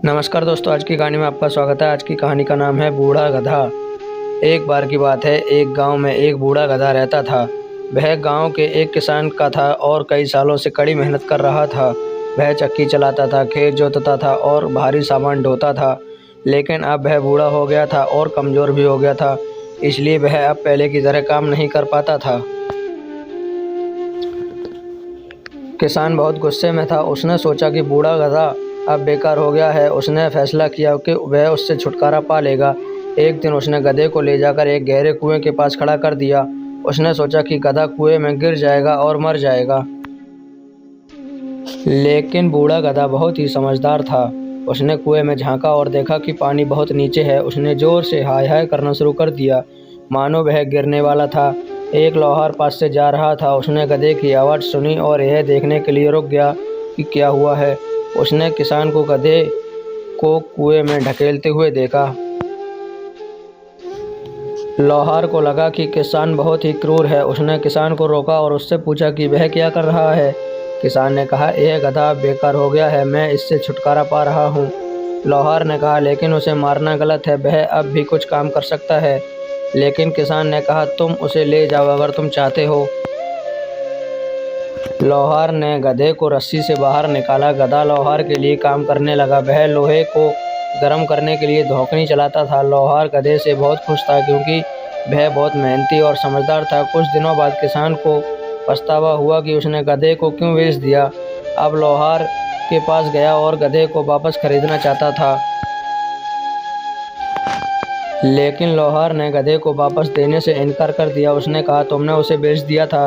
नमस्कार दोस्तों, आज की कहानी में आपका स्वागत है। आज की कहानी का नाम है बूढ़ा गधा। एक बार की बात है, एक गांव में एक बूढ़ा गधा रहता था। वह गांव के एक किसान का था और कई सालों से कड़ी मेहनत कर रहा था। वह चक्की चलाता था, खेत जोतता था और भारी सामान ढोता था। लेकिन अब वह बूढ़ा हो गया था और कमज़ोर भी हो गया था, इसलिए वह अब पहले की तरह काम नहीं कर पाता था। किसान बहुत गुस्से में था। उसने सोचा कि बूढ़ा गधा अब बेकार हो गया है। उसने फैसला किया कि वह उससे छुटकारा पा लेगा। एक दिन उसने गधे को ले जाकर एक गहरे कुएं के पास खड़ा कर दिया। उसने सोचा कि गधा कुएं में गिर जाएगा और मर जाएगा। लेकिन बूढ़ा गधा बहुत ही समझदार था। उसने कुएं में झांका और देखा कि पानी बहुत नीचे है। उसने जोर से हाय हाय करना शुरू कर दिया, मानो वह गिरने वाला था। एक लोहार पास से जा रहा था। उसने गधे की आवाज़ सुनी और यह देखने के लिए रुक गया कि क्या हुआ है। उसने किसान को गधे को कुएं में ढकेलते हुए देखा। लोहार को लगा कि किसान बहुत ही क्रूर है। उसने किसान को रोका और उससे पूछा कि वह क्या कर रहा है। किसान ने कहा, यह गधा बेकार हो गया है, मैं इससे छुटकारा पा रहा हूँ। लोहार ने कहा, लेकिन उसे मारना गलत है, वह अब भी कुछ काम कर सकता है। लेकिन किसान ने कहा, तुम उसे ले जाओ अगर तुम चाहते हो। लोहार ने गधे को रस्सी से बाहर निकाला। गधा लोहार के लिए काम करने लगा। वह लोहे को गर्म करने के लिए धोकनी चलाता था। लोहार गधे से बहुत खुश था क्योंकि वह बहुत मेहनती और समझदार था। कुछ दिनों बाद किसान को पछतावा हुआ कि उसने गधे को क्यों बेच दिया। अब लोहार के पास गया और गधे को वापस खरीदना चाहता था। लेकिन लोहार ने गधे को वापस देने से इनकार कर दिया। उसने कहा, तुमने उसे बेच दिया था,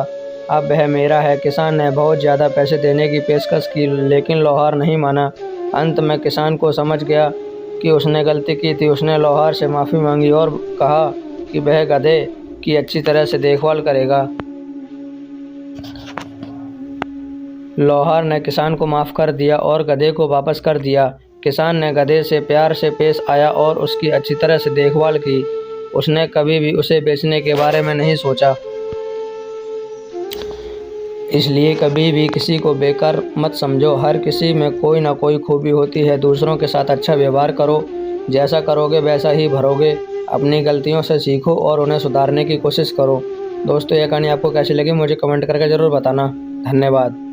अब वह मेरा है। किसान ने बहुत ज़्यादा पैसे देने की पेशकश की, लेकिन लोहार नहीं माना। अंत में किसान को समझ गया कि उसने गलती की थी। उसने लोहार से माफ़ी मांगी और कहा कि वह गधे की अच्छी तरह से देखभाल करेगा। लोहार ने किसान को माफ़ कर दिया और गधे को वापस कर दिया। किसान ने गधे से प्यार से पेश आया और उसकी अच्छी तरह से देखभाल की। उसने कभी भी उसे बेचने के बारे में नहीं सोचा। इसलिए कभी भी किसी को बेकार मत समझो। हर किसी में कोई ना कोई खूबी होती है। दूसरों के साथ अच्छा व्यवहार करो, जैसा करोगे वैसा ही भरोगे। अपनी गलतियों से सीखो और उन्हें सुधारने की कोशिश करो। दोस्तों, यह कहानी आपको कैसी लगी मुझे कमेंट करके ज़रूर बताना। धन्यवाद।